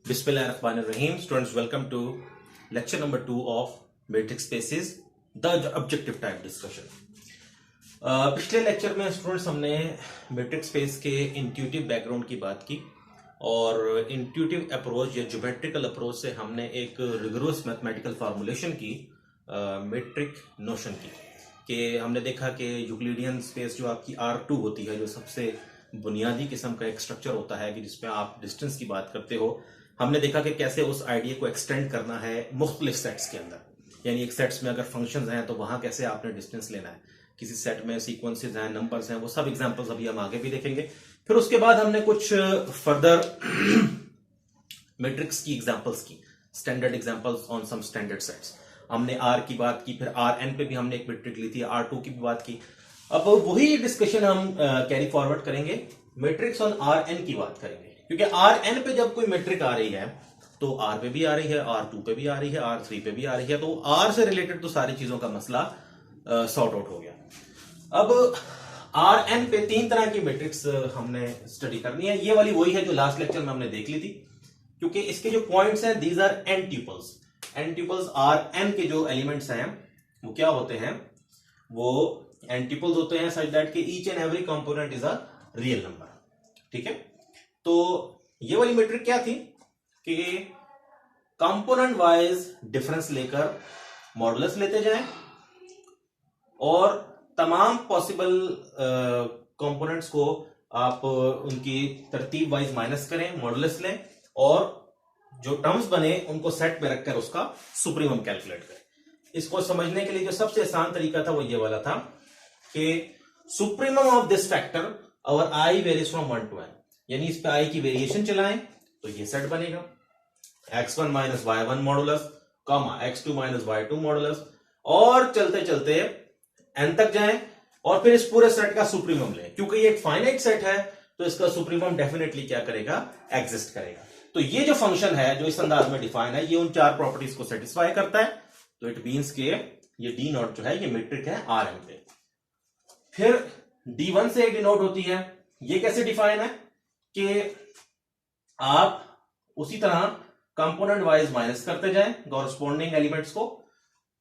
Bismillahirrahmanirrahim. Students, welcome to lecture number 2 of matrix spaces, the objective type discussion. पिछले lecture में students हमने matrix space के intuitive background की बात की और इंट्यूटिव अप्रोच या ज्योमेट्रिकल अप्रोच से हमने एक रिगोरस मैथमेटिकल फार्मूलेशन की मैट्रिक नोशन की कि हमने देखा कि यूक्लिडियन स्पेस जो आपकी R2 होती है, जो सबसे बुनियादी किस्म का एक स्ट्रक्चर होता है कि जिसमें आप डिस्टेंस की बात करते हो, हमने देखा कि कैसे उस आइडिया को एक्सटेंड करना है मुख्तलिफ सेट्स के अंदर। यानी एक सेट्स में अगर फंक्शंस हैं तो वहां कैसे आपने डिस्टेंस लेना है, किसी सेट में सीक्वेंसेस हैं, नंबर्स हैं, वो सब एग्जांपल्स अभी हम आगे भी देखेंगे। फिर उसके बाद हमने कुछ फर्दर मैट्रिक्स की एग्जांपल्स की, standard examples on some standard sets. हमने आर की बात की, फिर आर एन पे भी हमने एक मैट्रिक ली थी, R2 की भी बात की। अब वही डिस्कशन हम कैरी फॉरवर्ड करेंगे, मैट्रिक्स ऑन आर एन की बात करेंगे, क्योंकि आर एन पे जब कोई मैट्रिक आ रही है तो आर पे भी आ रही है, R2 पे भी आ रही है, R3 पे भी आ रही है, तो आर से रिलेटेड तो सारी चीजों का मसला सॉर्ट आउट हो गया। अब आर एन पे 3 तरह की मैट्रिक्स हमने स्टडी करनी है। ये वाली वही है जो लास्ट लेक्चर में हमने देख ली थी, क्योंकि इसके जो पॉइंट्स हैं these are n tuples. N tuples R n के जो एलिमेंट्स हैं वो क्या होते हैं, वो एन ट्यूपल्स होते हैं सच दैट कि each and every component is a real number. ठीक है, तो ये वाली मैट्रिक क्या थी कि कंपोनेंट वाइज डिफरेंस लेकर मॉडुलस लेते जाएं और तमाम पॉसिबल कंपोनेंट्स को आप उनकी तरतीब वाइज माइनस करें, मॉडुलस लें और जो टर्म्स बने उनको सेट में रखकर उसका सुप्रीमम कैलकुलेट करें। इसको समझने के लिए जो सबसे आसान तरीका था वो ये वाला था कि सुप्रीमम ऑफ दिस फैक्टर और आई वेरीज फ्रॉम 1 to n, यानी इस पे आई की वेरिएशन चलाएं तो ये सेट बनेगा x1 minus y1 modulus, x2 minus y2 modulus, और चलते चलते n तक जाएं और फिर इस पूरे सेट का सुप्रीमम लें। क्योंकि ये एक फाइनाइट सेट है तो इसका सुप्रीमम डेफिनेटली क्या करेगा, एग्जिस्ट करेगा। तो ये जो फंक्शन है जो इस अंदाज में डिफाइन है, ये उन 4 प्रॉपर्टीज को सेटिस्फाई करता है। तो इट मींस के ये डी नॉट जो है ये मैट्रिक है आर एन पे। फिर D1 से एक डिनोट होती है, ये कैसे डिफाइन है कि आप उसी तरह कंपोनेंट वाइज माइनस करते जाएं कॉरस्पॉन्डिंग एलिमेंट्स को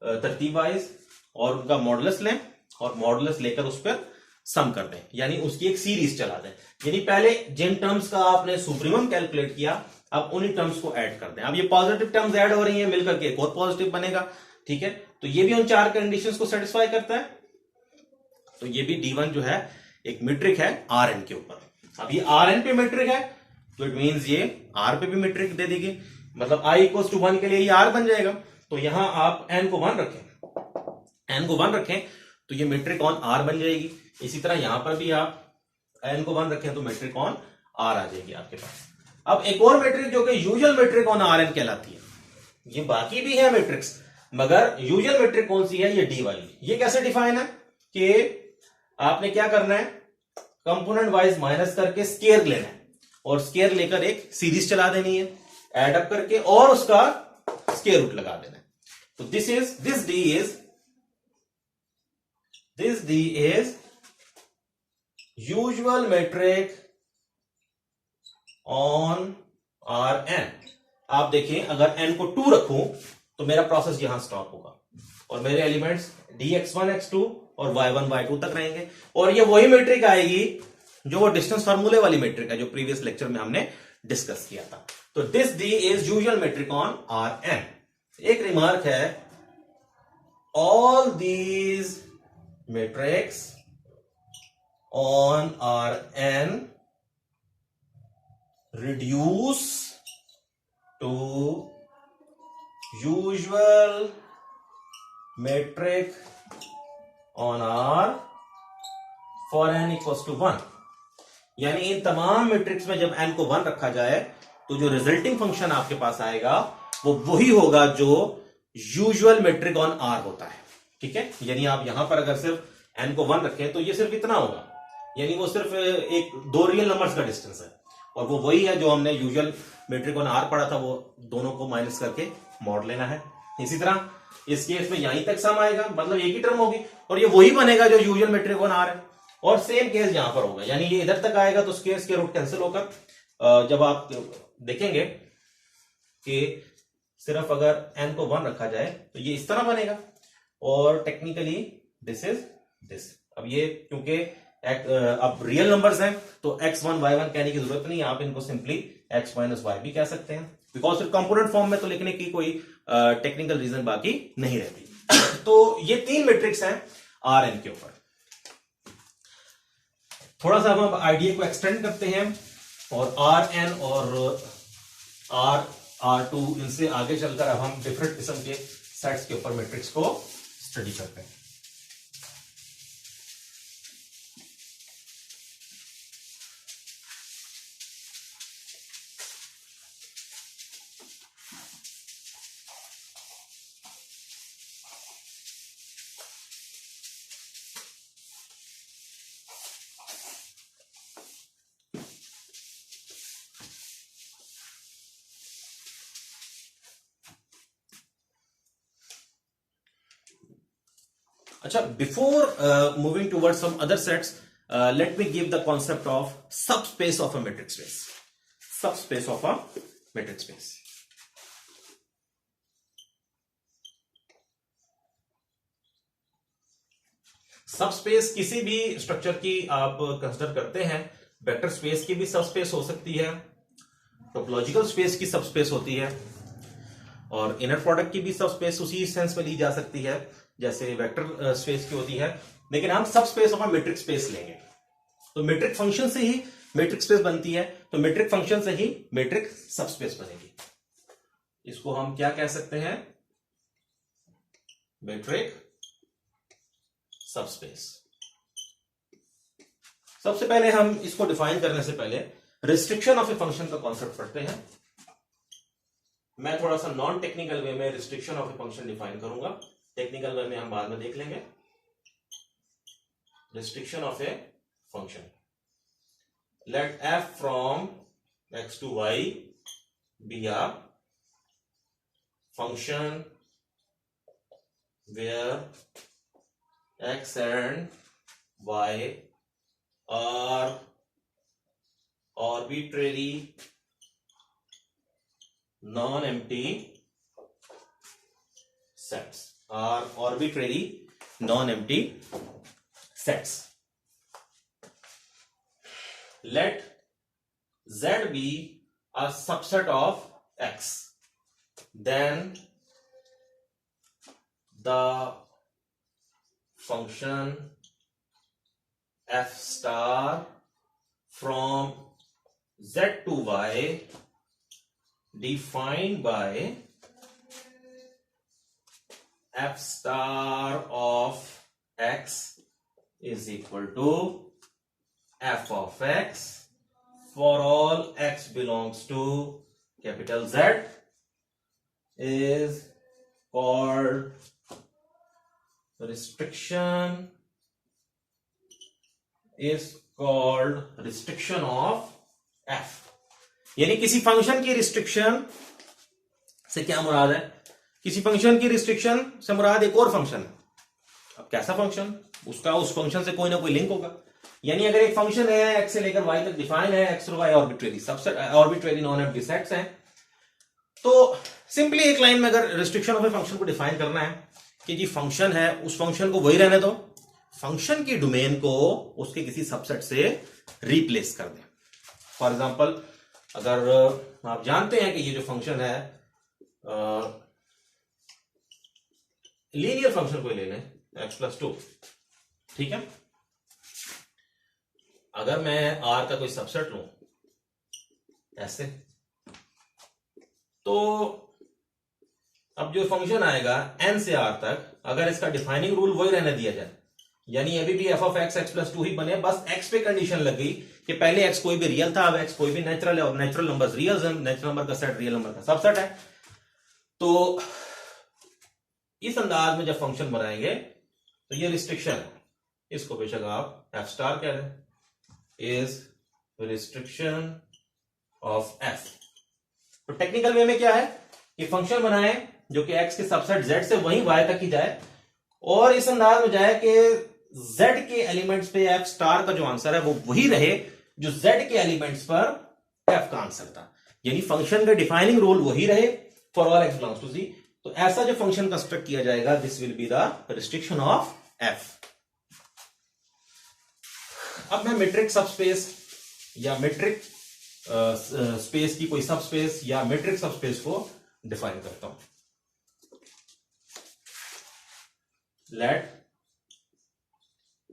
तरतीब वाइज और उनका मॉडुलस लें और मॉडुलस लेकर उस पर सम कर दें, यानी उसकी एक सीरीज चला दें। यानी पहले जिन टर्म्स का आपने सुप्रीमम कैलकुलेट किया अब उन्हीं टर्म्स को ऐड कर दें। अब ये पॉजिटिव टर्म्स ऐड हो रही हैं, मिलकर के एक और पॉजिटिव बनेगा। ठीक है, तो ये भी उन 4 कंडीशंस को सेटिस्फाई करता है। तो ये भी D1 जो है एक मैट्रिक है आर एन के ऊपर। अब ये आर एन पे मैट्रिक है तो इट मींस ये आर पे भी मैट्रिक दे देगी, मतलब i इक्वल्स टू 1 के लिए ये आर बन जाएगा। तो यहां आप n को 1 रखें तो ये मैट्रिक ऑन आर बन जाएगी। इसी तरह यहां पर भी आप n को 1 रखें तो मैट्रिक ऑन आर आ जाएगी आपके पास। अब एक और मैट्रिक जो कि usual metric on R n कहलाती है, ये बाकी भी है मैट्रिक्स मगर यूजुअल मैट्रिक कौन सी है, ये डी वाली। ये कैसे डिफाइन है कि आपने क्या करना है, कंपोनेंट वाइज माइनस करके स्केयर लेना है और स्केयर लेकर एक सीरीज चला देनी है एड अप करके और उसका स्केयर रूट लगा देना है। तो this d is usual metric on R n. आप देखें अगर n को 2 रखूं तो मेरा प्रोसेस यहां स्टॉप होगा और मेरे एलिमेंट्स dx1 x2 और y1 y2 तक रहेंगे और ये वही मैट्रिक आएगी जो वो डिस्टेंस फार्मूले वाली मैट्रिक है जो प्रीवियस लेक्चर में हमने डिस्कस किया था। तो this d is usual metric on R n. एक रिमार्क है, all these metrics on R n reduce to usual metric on R for n equals to 1। यानी इन तमाम मैट्रिक्स में जब n को 1 रखा जाए तो जो रिजल्टिंग फंक्शन आपके पास आएगा वो वही होगा जो यूजुअल मैट्रिक ऑन r होता है। ठीक है, यानी आप यहां पर अगर सिर्फ n को 1 रखें तो ये सिर्फ इतना होगा, यानी वो सिर्फ एक 2 रियल नंबर्स का डिस्टेंस है और वो वही है जो हमने यूजुअल मैट्रिक ऑन r पढ़ा था, वो दोनों को माइनस करके मॉड लेना है। इसी तरह इस केस में यहीं तक सम आएगा, मतलब एक ही टर्म होगी और ये वही बनेगा जो यूजुअल मैट्रिक ऑन आर है। और सेम केस यहां पर होगा, यानी ये इधर तक आएगा तो स्केयर रूट कैंसिल होकर जब आप देखेंगे कि सिर्फ अगर n को 1 रखा जाए तो ये इस तरह बनेगा, और टेक्निकली दिस इज दिस। अब ये क्योंकि अब रियल नंबर्स हैं तो x1 y1 कहने की जरूरत नहीं, आप इनको सिंपली x माइनस वाई भी कह सकते हैं, बिकॉज फिर कंपोनेंट फॉर्म में तो लिखने की कोई टेक्निकल रीजन बाकी नहीं रहती। तो ये 3 मैट्रिक्स हैं आर एन के ऊपर। थोड़ा सा हम आइडिया को एक्सटेंड करते हैं और आर एन और आर टू इनसे आगे चलकर अब हम डिफरेंट किस्म के सेट्स के ऊपर मैट्रिक्स को स्टडी करते हैं। अच्छा, before moving towards some other sets, let me give the concept of subspace of a metric space. Subspace of a metric space. Subspace किसी भी स्ट्रक्चर की आप कंसिडर करते हैं, वेक्टर स्पेस की भी सबस्पेस हो सकती है, टोपोलॉजिकल स्पेस की सबस्पेस होती है, और इनर प्रोडक्ट की भी सबस्पेस उसी सेंस में ली जा सकती है जैसे वेक्टर स्पेस की होती है। लेकिन हम सबस्पेस ऑफ मैट्रिक स्पेस लेंगे तो मैट्रिक फंक्शन से ही मैट्रिक स्पेस बनती है, तो मैट्रिक फंक्शन से ही मैट्रिक सबस्पेस बनेगी। इसको हम क्या कह सकते हैं? Metric subspace. सबसे पहले हम इसको डिफाइन करने से पहले रिस्ट्रिक्शन ऑफ ए फंक्शन का कॉन्सेप्ट पढ़ते हैं। मैं थोड़ा सा नॉन टेक्निकल वे में restriction of a function define करूंगा, टेक्निकल वे में हम बाद में देख लेंगे। Restriction of a function, let f from x to y be a function where x and y are arbitrary non-empty sets, are arbitrary non-empty sets. Let z be a subset of x, then the function f star from z to y defined by f star of x is equal to f of x for all x belongs to capital Z is called restriction, is called restriction of f। यानी किसी function की restriction से क्या मुराद है? किसी function की restriction से मुराद एक और फंक्शन है। अब कैसा फंक्शन? उसका उस फंक्शन से कोई ना कोई लिंक होगा। यानी अगर एक फंक्शन है x से लेकर y तक डिफाइन है, x और y arbitrary subset, arbitrary non empty sets हैं, तो सिंपली एक लाइन में अगर रिस्ट्रिक्शन ऑफ ए फंक्शन को डिफाइन करना है कि जी फंक्शन है, उस फंक्शन को वही रहने दो, फंक्शन की डोमेन को उसके किसी सबसेट से रिप्लेस कर दें। फॉर एग्जांपल, अगर आप जानते हैं कि ये जो फंक्शन है लीनियर फंक्शन को ले लें x+2, ठीक है। अगर मैं r का कोई सबसेट लूं ऐसे, तो अब जो फंक्शन आएगा n से r तक, अगर इसका डिफाइनिंग रूल वही रहने दिया जाए, यानी अभी भी f of x x+2 ही बने, बस x पे कंडीशन लग गई कि पहले x कोई भी रियल था, अब x कोई भी नेचुरल है, और नेचुरल नंबर्स रियल है, नेचुरल नंबर का सेट रियल नंबर का सबसेट है। तो इस अंदाज में जब फंक्शन बनाएंगे तो ये रिस्ट्रिक्शन है, इसको बेशक आप f स्टार कह रहे हैं, इज रिस्ट्रिक्शन ऑफ f। तो टेक्निकल वे में क्या है कि फंक्शन बनाए जो कि x के सबसेट z से वही y तक ही जाए, और इस अंदाज में जाए कि z के एलिमेंट्स पे f स्टार का जो आंसर है वो वही रहे जो z के एलिमेंट्स पर f का आंसर था। यानी फंक्शन का डिफाइनिंग रूल वही रहे, for all X belongs to C. तो ऐसा जो फंक्शन कंस्ट्रक्ट किया जाएगा, this will be the restriction of F. अब मैं मेट्रिक सबस्पेस या मेट्रिक स्पेस की कोई सबस्पेस या मेट्रिक सबस्पेस को डिफाइन करता हूं। Let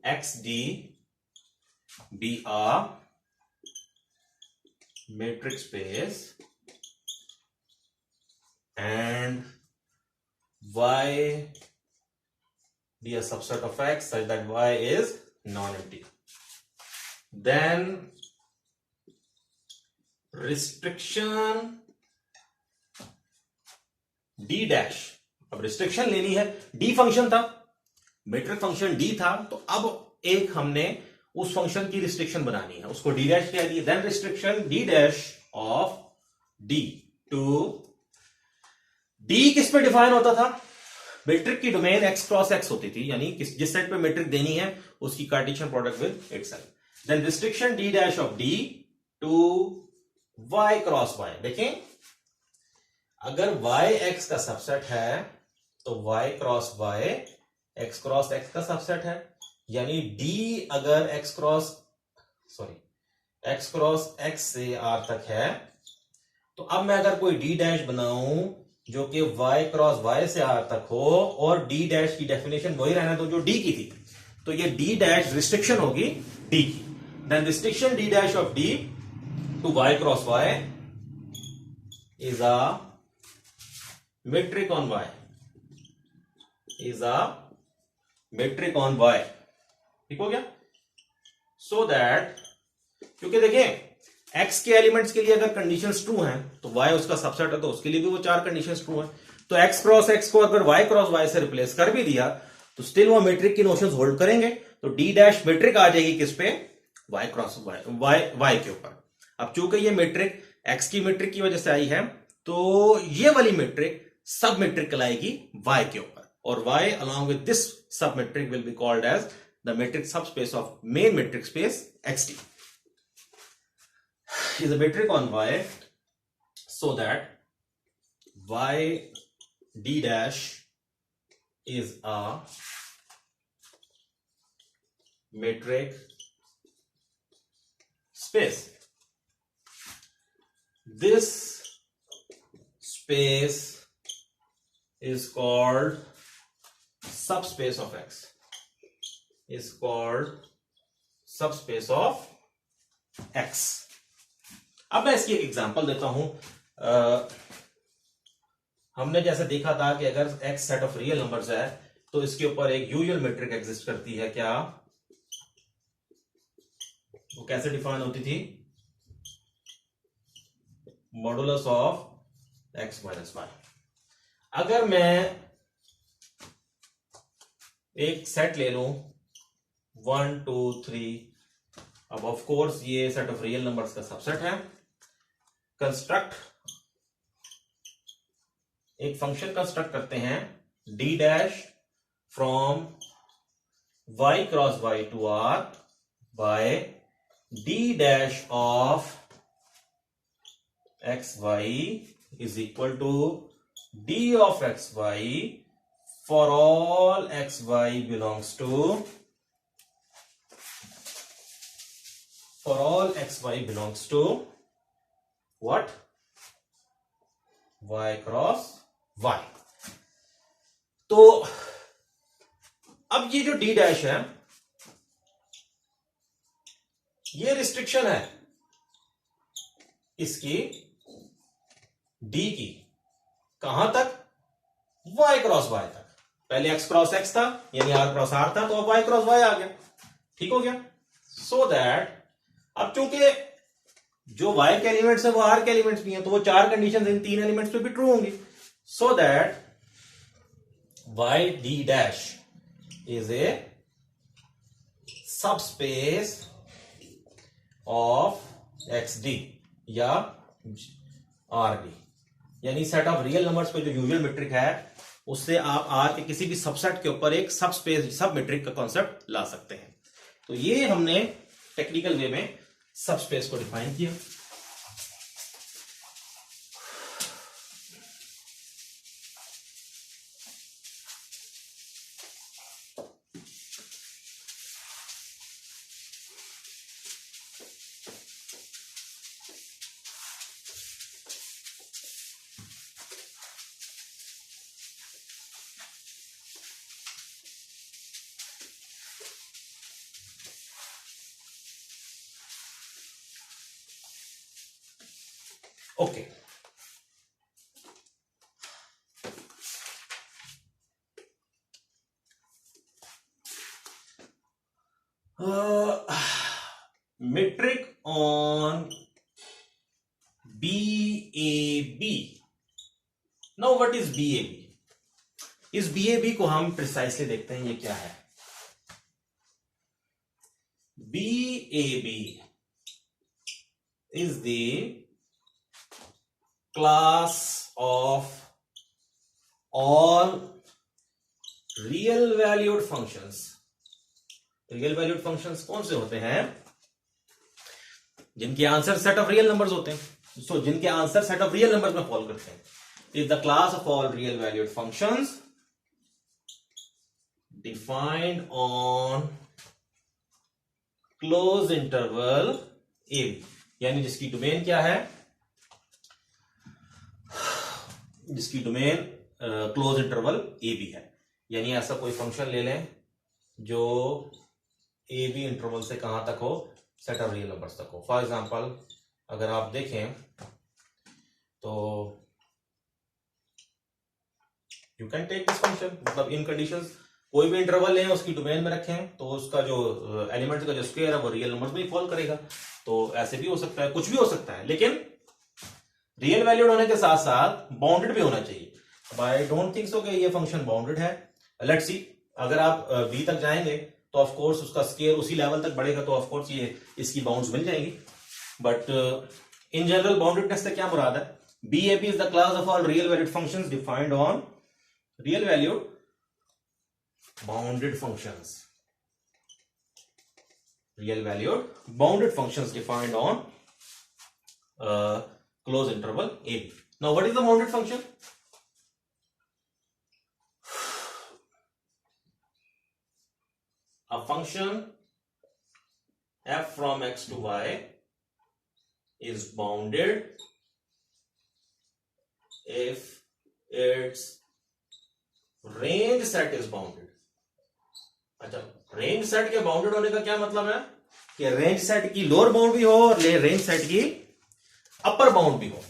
x d be a metric space and y be a subset of x such that y is non-empty. Then restriction d dash, अब restriction लेनी है, d फंक्शन था, मेट्रिक फंक्शन d था, तो अब एक हमने उस फंक्शन की रिस्ट्रिक्शन बनानी है, उसको d डैश कह दिया। Then restriction d dash of d to d किस पे डिफाइन होता था? मैट्रिक की डोमेन x क्रॉस x होती थी, यानी जिस सेट पे मैट्रिक देनी है उसकी Cartesian product with itself. Then restriction d dash of d to y cross y। देखें, अगर y x का सबसेट है तो y cross y x cross x का सबसेट है, यानी d अगर x क्रॉस x से r तक है, तो अब मैं अगर कोई d डैश बनाऊं जो कि y क्रॉस y से r तक हो, और d डैश की डेफिनेशन वही रहना तो जो d की थी, तो ये d डैश रिस्ट्रिक्शन होगी d की। Then restriction d dash of d to y cross y is a metric on y, is a metric on y। ठीक हो गया? सो दैट, क्योंकि देखें x के एलिमेंट्स के लिए अगर कंडीशंस ट्रू हैं तो y उसका सबसेट है, तो उसके लिए भी वो 4 कंडीशंस ट्रू हैं। तो x क्रॉस x को अगर y क्रॉस y से रिप्लेस कर भी दिया तो स्टिल वो मैट्रिक की नोशंस होल्ड करेंगे। तो d डैश मैट्रिक आ जाएगी किस पे? y क्रॉस y के ऊपर। अब चूंकि ये मैट्रिक x की मैट्रिक की वजह से आई है, तो ये वाली मैट्रिक सब मैट्रिक कहलाएगी y के ऊपर, और y along with this सब matric will be called as the matrix subspace of main matrix space XD is a metric on y, so that y d dash is a metric space. This space is called subspace of x, is called subspace of x. अब मैं इसकी एक example देता हूं। हमने जैसे देखा था कि अगर x set of real numbers है तो इसके ऊपर एक यूजुअल मैट्रिक एग्जिस्ट करती है। क्या वो कैसे डिफाइन होती थी? Modulus of x minus y. अगर मैं एक सेट ले लूं 1 2 3, अब ऑफ कोर्स ये सेट ऑफ रियल नंबर्स का सबसेट है। कंस्ट्रक्ट, एक फंक्शन कंस्ट्रक्ट करते हैं d dash from y cross y to r by d dash of x y is equal to d of x y for all x y belongs to, for all xy belongs to what? y cross y. तो अब ये जो d dash है ये restriction है इसकी d की, कहां तक? y क्रॉस y तक। पहले x क्रॉस x था यानी r क्रॉस r था, तो अब y क्रॉस y आ गया। ठीक हो गया? सो दैट अब चूंकि जो y के एलिमेंट्स है वो r के एलिमेंट्स भी हैं, तो वो 4 कंडीशंस इन 3 एलिमेंट्स पे भी ट्रू होंगी। So that y d dash is a subspace of xd या rd, यानी सेट ऑफ रियल नंबर्स पे जो यूजुअल मैट्रिक है उससे आप r के किसी भी सबसेट के ऊपर एक सबस्पेस सब मैट्रिक का कॉन्सेप्ट ला सकते हैं। तो ये हमने टेक्निकल वे में सबस्पेस को डिफाइन किया। Okay, metric on BAB. Now what is BAB? इस BAB को हम प्रिसाइसली देखते हैं, ये क्या है। BAB is the class of all real valued functions. Real valued functions कौन से होते हैं? जिनके answer set of real numbers होते हैं। सो जिनके answer set of real numbers में फॉलो करते हैं, is the class of all real valued functions defined on close interval a b, यानी जिसकी डोमेन क्या है, जिसकी domain close interval a b है। यानी ऐसा कोई फंक्शन ले लें जो ए बी इंटरवल से कहां तक हो, सेट ऑफ रियल नंबर्स तक हो। फॉर एग्जांपल अगर आप देखें तो you can take this function, मतलब इन कंडीशंस कोई भी इंटरवल लें, उसकी डोमेन में रखें, तो उसका जो एलिमेंट्स का जो स्क्वायर है वो रियल नंबर्स में ही फॉल करेगा। तो ऐसे भी हो सकता है, कुछ भी हो सकता है, लेकिन रियल वैल्यूड होने के साथ साथ बाउंडेड भी होना चाहिए। अब आई डोंट थिंक सो कि ये फंक्शन बाउंडेड है। लेट्स सी, अगर आप बी तक जाएंगे तो ऑफ कोर्स उसका स्केयर उसी लेवल तक बढ़ेगा, तो ऑफ कोर्स ये इसकी बाउंड्स मिल जाएंगी। बट इन जनरल बाउंडेडनेस से क्या मुराद है? BAB is the class of all real valued functions defined on real valued bounded functions, real valued bounded functions defined on close interval AB. Now what is the bounded function? A function f from x to y is bounded if its range set is bounded. अच्छा, range set के bounded होने का क्या मतलब है कि range set की lower bound भी हो और रेंज सेट की अपर बाउंड भी हो।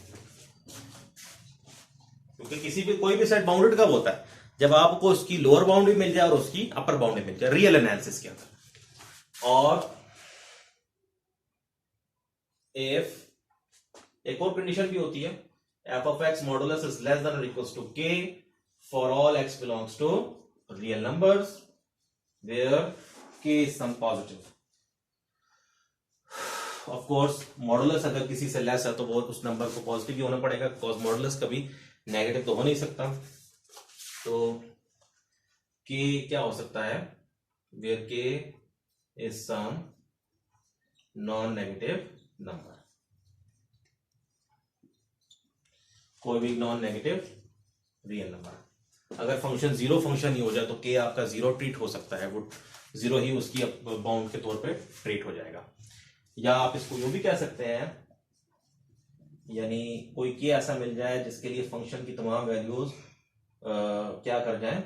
क्योंकि किसी भी कोई भी सेट बाउंडेड कब होता है? जब आपको उसकी लोअर बाउंड भी मिल जाए और उसकी अपर बाउंड भी मिल जाए, रियल एनालिसिस के अंदर। और इफ एक और कंडीशन भी होती है, F of X modulus is less than और equals to K for all X belongs to real numbers where के is some positive. Of course modulus अगर किसी से लेस है तो वो उस नंबर को पॉजिटिव ही होना पड़ेगा, बिकॉज मॉडुलस कभी नेगेटिव तो हो नहीं सकता। तो के क्या हो सकता है? वेयर के is some non negative number, कोई भी नॉन नेगेटिव रियल नंबर। अगर फंक्शन जीरो फंक्शन ही हो जाए तो के आपका जीरो ट्रीट हो सकता है, वो जीरो ही उसकी बाउंड के तौर पे ट्रीट हो जाएगा। या आप इसको यूं भी कह सकते हैं, यानी कोई के ऐसा मिल जाए जिसके लिए फंक्शन की तमाम वैल्यूज क्या कर जाए,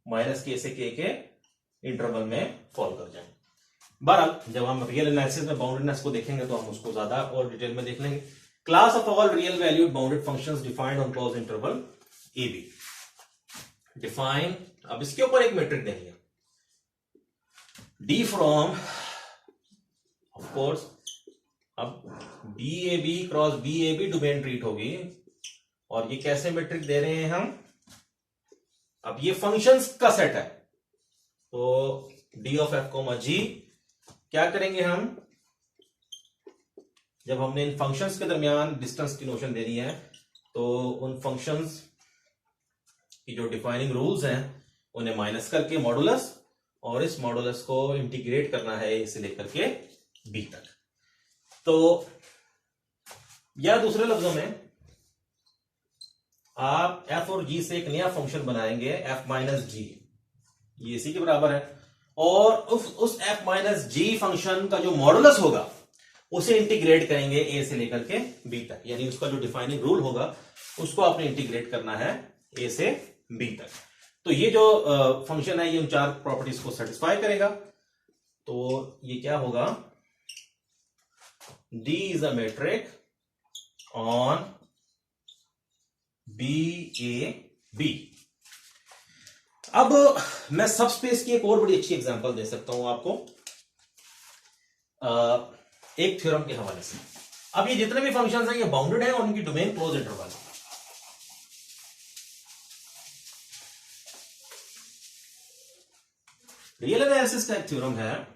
माइनस के से के इंटरवल में फॉल कर जाए। बहरहाल जब हम रियल एनालिसिस में बाउंडेडनेस को देखेंगे तो हम उसको ज्यादा और डिटेल में देख लेंगे। Class of all real valued bounded functions defined on close interval AB। Define, अब इसके ऊपर एक मैट्रिक देंगे, D फ्रॉम, ऑफ कोर्स अब BAB cross BAB domain treat होगी। और ये कैसे मैट्रिक दे रहे हैं हम? अब ये फंक्शंस का सेट है, तो D ऑफ F, G क्या करेंगे हम? जब हमने इन फंक्शंस के दरमियान डिस्टेंस की नोशन देनी है, तो उन फंक्शंस की जो डिफाइनिंग रूल्स हैं उन्हें माइनस करके मॉडुलस, और इस मॉडुलस को इंटीग्रेट करना है A से लेकर के B तक। तो या दूसरे लफ्जों में आप f और g से एक नया फंक्शन बनाएंगे f माइनस जी, ये इसी के बराबर है। और उस f माइनस जी फंक्शन का जो मॉडुलस होगा उसे इंटीग्रेट करेंगे a से लेकर के b तक, यानी उसका जो डिफाइनिंग रूल होगा उसको आपने इंटीग्रेट करना है a से b तक। तो ये जो फंक्शन है ये उन चार प्रॉपर्टीज को सेटिस्फाई करेगा। तो ये क्या होगा? D is a metric on B A B. अब मैं सब स्पेस की एक और बड़ी अच्छी एग्जांपल दे सकता हूं आपको एक थ्योरम के हवाले से। अब ये जितने भी फंक्शंस हैं ये बाउंडेड हैं और उनकी domain close interval. Real analysis का एक थ्योरम है,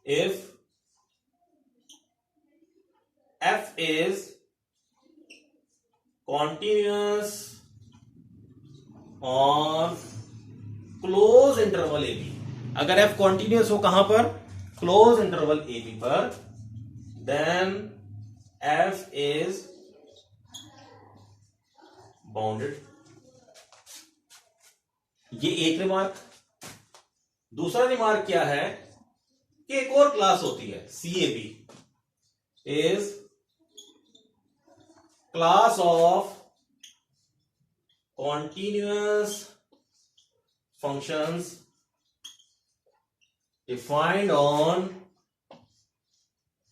if f is continuous on close interval ab, अगर f continuous हो कहां पर, close interval ab पर, then f is bounded। ये एक रिमार्क। दूसरा रिमार्क क्या है कि एक और क्लास होती है CAB is class of continuous functions defined on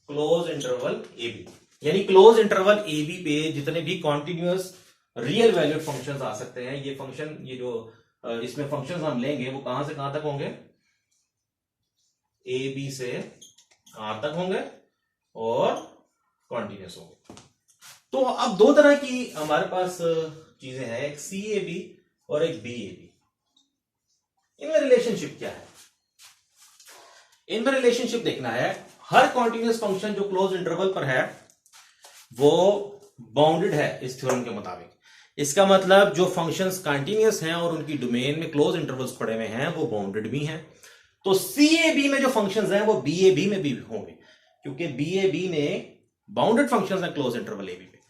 close interval AB। यानी क्लोज इंटरवल AB पे जितने भी कॉन्टिन्यूअस रियल वैल्यूड फंक्शंस आ सकते हैं, ये फंक्शन, ये जो इसमें फंक्शंस हम लेंगे वो कहां से कहां तक होंगे, AB से R तक होंगे और कॉन्टिन्यूअस होंगे। तो अब दो तरह की हमारे पास चीजें हैं, एक CAB और एक BAB। इनमें रिलेशनशिप क्या है, इनमें रिलेशनशिप देखना है। हर कॉन्टिन्यूअस फंक्शन जो क्लोज इंटरवल पर है वो बाउंडेड है इस थ्योरम के मुताबिक। इसका मतलब जो फंक्शंस कंटिन्यूअस हैं और उनकी डोमेन में क्लोज इंटरवल्स पड़े हुए हैं वो बाउंडेड भी हैं। तो CAB में जो फंक्शंस हैं वो BAB में भी होंगे, क्योंकि BAB में बाउंडेड फंक्शंस हैं क्लोज इंटरवल AB पे।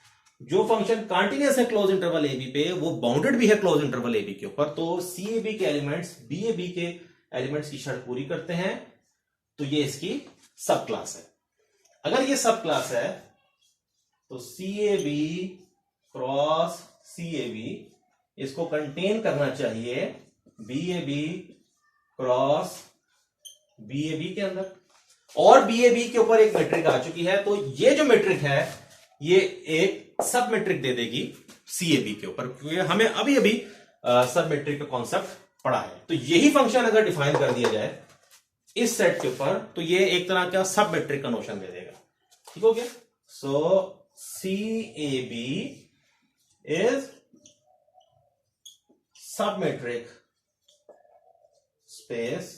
जो फंक्शन कंटिन्यूअस है क्लोज इंटरवल AB पे वो बाउंडेड भी है क्लोज इंटरवल AB के ऊपर। तो CAB के एलिमेंट्स BAB के एलिमेंट्स की शर्त पूरी करते हैं, तो ये इसकी सब क्लास है। अगर ये सब क्लास है तो CAB क्रॉस CAB इसको कंटेन करना चाहिए BAB क्रॉस BAB के अंदर, और BAB के ऊपर एक मैट्रिक आ चुकी है। तो ये जो मैट्रिक है ये एक सब मैट्रिक दे देगी CAB के ऊपर, क्योंकि हमें अभी अभी सब मैट्रिक का कॉन्सेप्ट पढ़ा है। तो यही फंक्शन अगर डिफाइन कर दिया जाए इस सेट के ऊपर तो ये एक तरह का सब मैट्रिक का नोशन दे देगा। ठीक हो गया। सो CAB is submetric space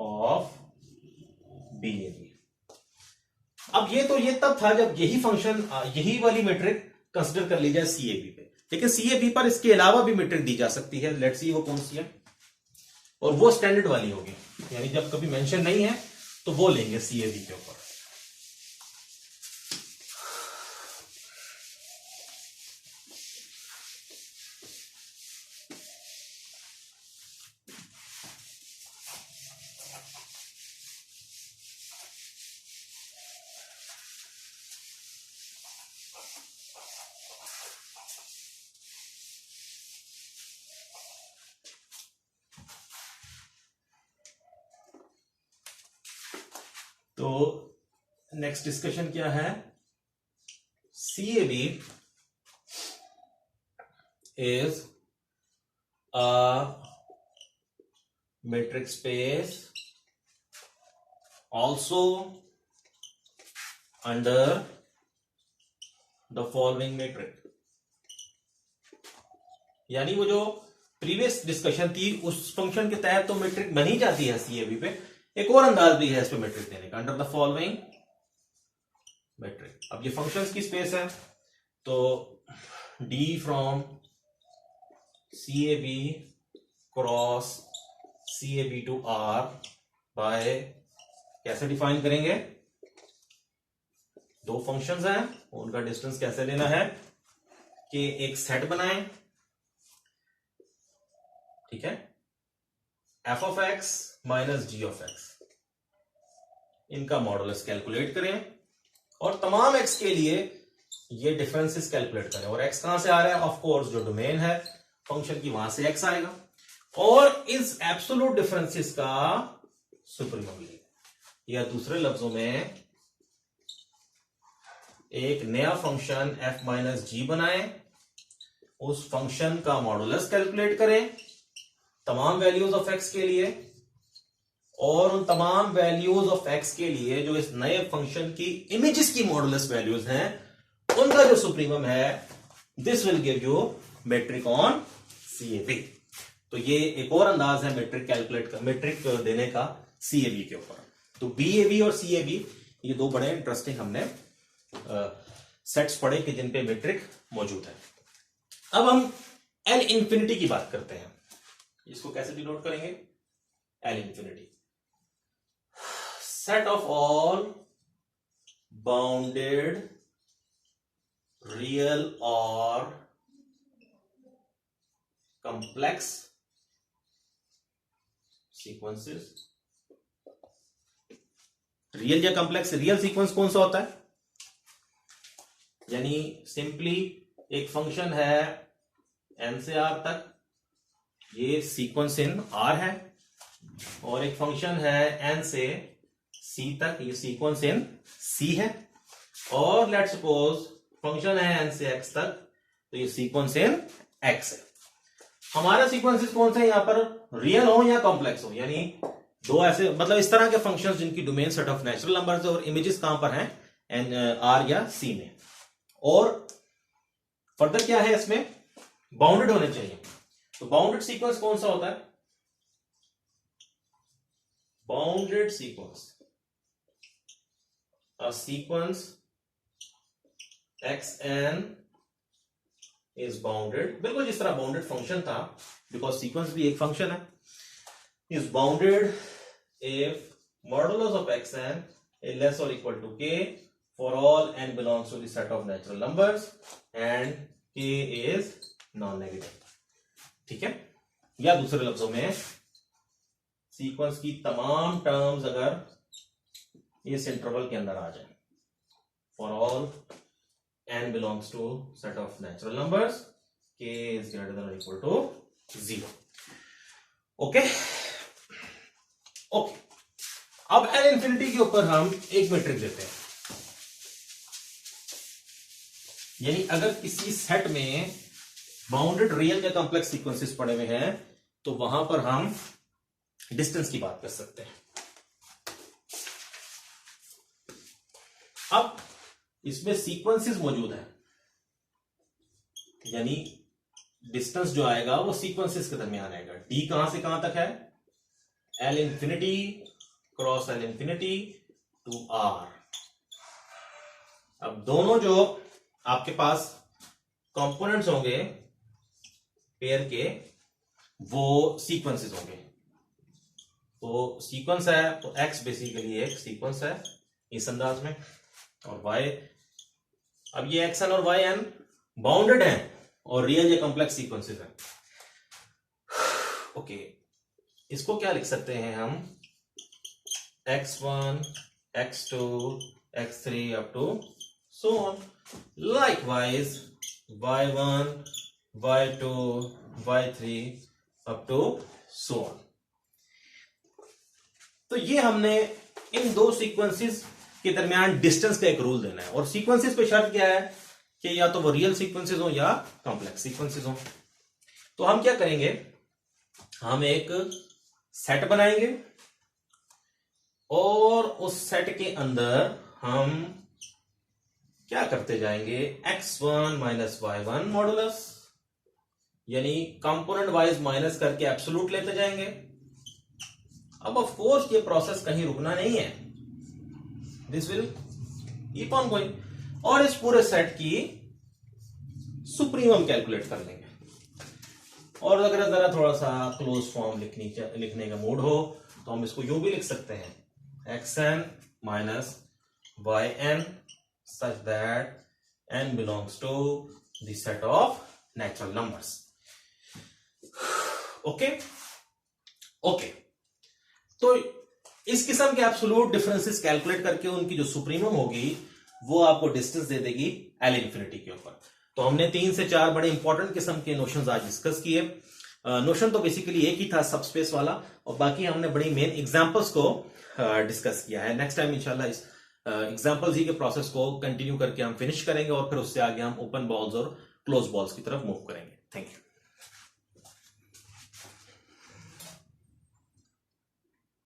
of BAB। अब ये तब था जब यही फंक्शन, यही वाली मैट्रिक कंसिडर कर ली जाए CAB पे, लेकिन CAB पर इसके अलावा भी मैट्रिक दी जा सकती है। लेट्स सी वो कौन सी है, और वो स्टैंडर्ड वाली होगी, यानी जब कभी मेंशन नहीं है तो वो लेंगे CAB के ऊपर। तो नेक्स्ट डिस्कशन क्या है, CAB is a metric space also under the following metric। यानी वो जो प्रीवियस डिस्कशन थी उस फंक्शन के तहत तो मैट्रिक बनी जाती है CAB पे, एक और अंदाज भी है इस पे मैट्रिक देने का, अंडर द फॉलोइंग मैट्रिक। अब ये फंक्शंस की स्पेस है, तो D from CAB cross CAB to R by, कैसे डिफाइन करेंगे, दो फंक्शंस हैं उनका डिस्टेंस कैसे लेना है कि एक सेट बनाएं, ठीक है, f of x minus g of x, इनका मॉडुलस कैलकुलेट करें और तमाम x के लिए ये डिफरेंसेस कैलकुलेट करें। और x कहां से आ रहा है, ऑफ कोर्स जो डोमेन है फंक्शन की वहां से x आएगा, और इस एब्सोल्यूट डिफरेंसेस का सुपरमम लेंगे। या दूसरे लफ्जों में एक नया फंक्शन f माइनस जी बनाएं, उस फंक्शन का मॉडुलस कैलकुलेट करें तमाम वैल्यूज ऑफ x के लिए, और उन तमाम वैल्यूज ऑफ x के लिए जो इस नए फंक्शन की इमेजेस की मॉडुलस वैल्यूज हैं उनका जो सुप्रीमम है, this will give you metric on CAB। तो ये एक और अंदाज है मेट्रिक देने का CAB के ऊपर। तो BAB और CAB ये दो बड़े इंटरेस्टिंग हमने सेट्स पढ़े कि जिन पे मेट्रिक मौजूद है। अब हम L इंफिनिटी की बात करते हैं। इसको कैसे डिनोट करेंगे? L infinity, set of all bounded real और complex सीक्वेंसेस। रियल या कॉम्प्लेक्स? रियल सीक्वेंस कौन सा होता है? यानी सिंपली एक फंक्शन है n से r तक, ये सीक्वेंस इन R है, और एक फंक्शन है n से c तक, ये सीक्वेंस इन C है, और लेट्स सपोज फंक्शन है n से x तक, तो ये सीक्वेंस इन x है। हमारा सीक्वेंसेस कौन से यहां पर? रियल हो या कॉम्प्लेक्स हो, यानी दो ऐसे, मतलब इस तरह के फंक्शंस जिनकी domain set of natural numbers और इमेजेस कहां पर हैं? R या C में। और फर्दर क्या है इसमें? बाउंडेड होने चाहिए। तो बाउंडेड सीक्वेंस कौन सा होता है? Bounded sequence, a sequence xn is bounded, बिल्कुल जिस तरह बाउंडेड फंक्शन था, बिकॉज सीक्वेंस भी एक फंक्शन है, is bounded if modulus of xn is less or equal to k for all n belongs to the set of natural numbers and k is non-negative। ठीक है? या दूसरे लफ्जों में sequence की तमाम टर्म्स अगर इस इंटरवल के अंदर आ जाए, for all n belongs to set of natural numbers, k is greater than or equal to 0। Okay okay, अब L इंफिनिटी के ऊपर हम एक मैट्रिक देते हैं। यानी अगर किसी सेट में बाउंडेड रियल या कॉम्प्लेक्स सीक्वेंसेस पड़े हुए हैं तो वहां पर हम डिस्टेंस की बात कर सकते हैं। अब इसमें सीक्वेंसेस मौजूद है, यानी डिस्टेंस जो आएगा वो सीक्वेंसेस के दरमियान आएगा। d कहां से कहां तक है? L infinity cross L infinity to R। अब दोनों जो आपके पास कंपोनेंट्स होंगे पेयर के, वो सीक्वेंसेस होंगे। तो सीक्वेंस है तो x बेसिकली एक सीक्वेंस है इस अंदाज में, और y, अब ये xn और yn बाउंडेड हैं और रियल या कॉम्प्लेक्स सीक्वेंसेस हैं। ओके, इसको क्या लिख सकते हैं हम? x1 x2 x3 up to so on। Likewise y1 y2 y3 up to so on। तो ये हमने इन दो सीक्वेंसेस के दरमियान डिस्टेंस का एक रूल देना है, और सीक्वेंसेस पे शर्त क्या है कि या तो वो रियल सीक्वेंसेस हो या कॉम्प्लेक्स सीक्वेंसेस हो। तो हम क्या करेंगे? हम एक सेट बनाएंगे और उस सेट के अंदर हम क्या करते जाएंगे? x1 माइनस y1 मॉडुलस, यानी कंपोनेंट वाइज माइनस करके एब्सोल्यूट लेते जाएंगे। अब ऑफ कोर्स ये प्रोसेस कहीं रुकना नहीं है, this will keep on going, और इस पूरे सेट की सुप्रीमम कैलकुलेट कर लेंगे। और अगर जरा थोड़ा सा क्लोज फॉर्म लिखने का मूड हो तो हम इसको यूं भी लिख सकते हैं, xn minus yn such that n belongs to the set of natural numbers। Okay okay, तो इस किस्म के एब्सोल्यूट डिफरेंसेस कैलकुलेट करके उनकी जो सुप्रीमम होगी वो आपको डिस्टेंस दे देगी L इंफिनिटी के ऊपर। तो हमने 3 से 4 बड़े इंपॉर्टेंट किस्म के नोशंस आज डिस्कस किए। नोशन तो बेसिकली एक ही था सबस्पेस वाला, और बाकी हमने बड़ी मेन एग्जांपल्स को डिस्कस किया है। नेक्स्ट टाइम इंशाल्लाह इस एग्जांपल्स ही के प्रोसेस को कंटिन्यू करके हम फिनिश करेंगे और फिर उससे आगे हम ओपन बॉल्स और क्लोज बॉल्स की तरफ मूव करेंगे। Thank you.